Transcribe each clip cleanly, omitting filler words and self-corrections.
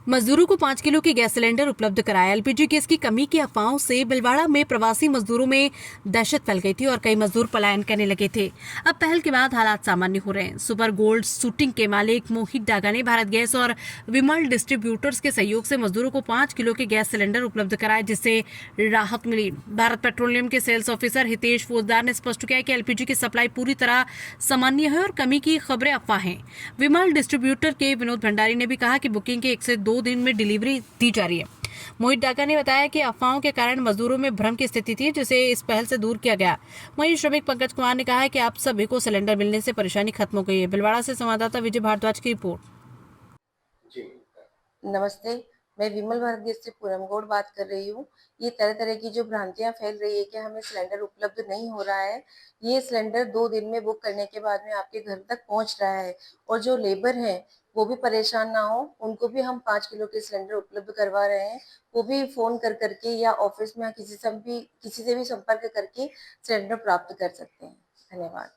मजदूरों को 5 किलो के गैस सिलेंडर उपलब्ध कराया। एलपीजी गैस की कमी की अफवाहों से बिलवाड़ा में प्रवासी मजदूरों में दहशत फैल गई थी और कई मजदूर पलायन करने लगे थे। अब पहल के बाद हालात सामान्य हो रहे हैं। सुपर गोल्ड शूटिंग के मालिक मोहित डागा ने भारत गैस और विमल डिस्ट्रीब्यूटर्स के सहयोग से मजदूरों को 5 किलो के गैस सिलेंडर उपलब्ध कराए, जिससे राहत मिली। भारत पेट्रोलियम के सेल्स ऑफिसर हितेश फौजदार ने स्पष्ट किया कि एलपीजी की सप्लाई पूरी तरह सामान्य है और कमी की खबरें अफवाह हैं। विमल डिस्ट्रीब्यूटर के विनोद भंडारी ने भी कहा कि बुकिंग के 1 से 2 दिन में डिलीवरी दी जा रही है। मोहित डाका ने बताया कि अफवाहों के कारण मजदूरों में भ्रम की स्थिति थी, जिसे इस पहल से दूर किया गया। वहीं श्रमिक पंकज कुमार ने कहा है कि आप सभी को सिलेंडर मिलने से परेशानी खत्म हो गई है। भिलवाड़ा से संवाददाता विजय भारद्वाज की रिपोर्ट। जी। नमस्ते, मैं विमल भारत गैस से पूनम गौड़ बात कर रही हूँ। ये तरह-तरह की जो भ्रांतियाँ फैल रही है कि हमें सिलेंडर उपलब्ध नहीं हो रहा है, ये सिलेंडर 2 दिन में बुक करने के बाद में आपके घर तक पहुँच रहा है और जो लेबर हैं, वो भी परेशान ना हो, उनको भी हम 5 किलो के सिलेंडर उपलब्ध करवा रहे हैं। वो भी फ़ोन कर के या ऑफ़िस में किसी से भी संपर्क करके सिलेंडर प्राप्त कर सकते हैं। धन्यवाद।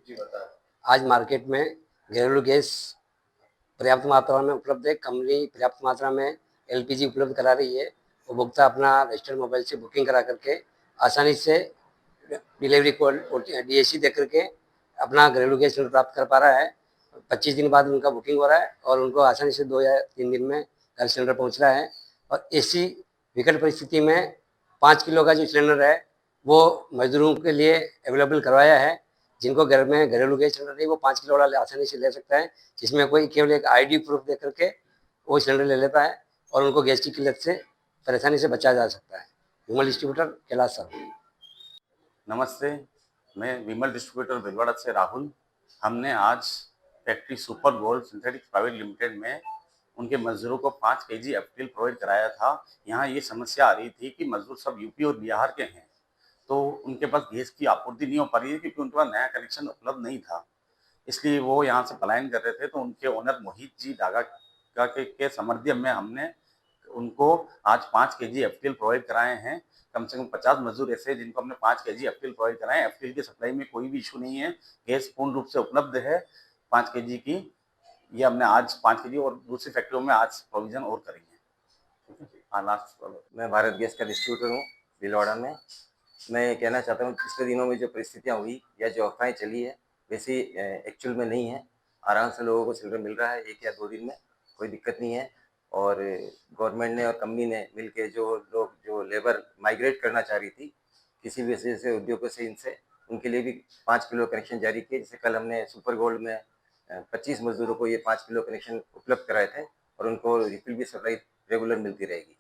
जी बताएं। आज मार्केट में घरेलू गैस पर्याप्त मात्रा में उपलब्ध है। कंपनी पर्याप्त मात्रा में एलपीजी उपलब्ध करा रही है। उपभोक्ता अपना रजिस्टर्ड मोबाइल से बुकिंग करा करके आसानी से डिलीवरी को डीएसी दे करके अपना घरेलू गैस सिलेंडर प्राप्त कर पा रहा है। 25 दिन बाद उनका बुकिंग हो रहा है और उनको आसानी से 2 या 3 दिन में घर सिलेंडर पहुंच रहा है। और ऐसी विकट परिस्थिति में 5 किलो का जो सिलेंडर है वो मजदूरों के लिए अवेलेबल करवाया है। जिनको घर में घरेलू गैस सिलेंडर नहीं, वो 5 किलो वाला आसानी से ले सकता है, जिसमें कोई केवल एक आईडी प्रूफ दे करके वो सिलेंडर ले लेता है और उनको गैस की किल्लत से परेशानी से बचा जा सकता है। विमल डिस्ट्रीब्यूटर कैलाश साहब। नमस्ते, मैं विमल डिस्ट्रीब्यूटर भिलवाड़ा से राहुल। हमने आज factory super gold synthetics private limited में उनके मजदूरों को 5 केजी एफटीएल प्रोवाइड कराया था। यहाँ ये समस्या आ रही थी कि मजदूर सब यूपी और बिहार के हैं, तो उनके पास गैस की आपूर्ति नहीं हो पा रही है क्योंकि उनके पास नया कनेक्शन उपलब्ध नहीं था। इसलिए वो यहाँ से पलायन कर रहे थे, तो उनके ओनर मोहित जी डागा के समर्थन में हमने उनको आज 5 केजी एफटीएल प्रोवाइड कराए हैं। कम से कम 50 मजदूर ऐसे हैं जिनको हमने 5 केजी एफटीएल प्रोवाइड कराए हैं। एफटीएल की सप्लाई में कोई भी इशू नहीं है, गैस पूर्ण रूप से उपलब्ध है 5 केजी की। ये हमने आज 5 केजी और दूसरी फैक्ट्रियों में आज प्रोविजन और करेंगे। हाँ, लास्ट वाला। मैं भारत गैस का डिस्ट्रीब्यूटर हूँ भिलवाड़ा में। मैं ये कहना चाहता हूँ पिछले दिनों में जो परिस्थितियाँ हुई या जो अफवाहें चली है वैसी एक्चुअल में नहीं है। आराम से लोगों को सिलेंडर मिल रहा है 1 या 2 दिन में, कोई दिक्कत नहीं है। और गवर्नमेंट ने और कंपनी ने मिल के जो लोग जो लेबर माइग्रेट करना चाह रही थी किसी भी वजह से उद्योगों से, इनसे उनके लिए भी 5 किलो कनेक्शन जारी किए। जैसे कल हमने सुपर गोल्ड में 25 मजदूरों को ये 5 किलो कनेक्शन उपलब्ध कराए थे और उनको रिफिल भी सप्लाई रेगुलर मिलती रहेगी।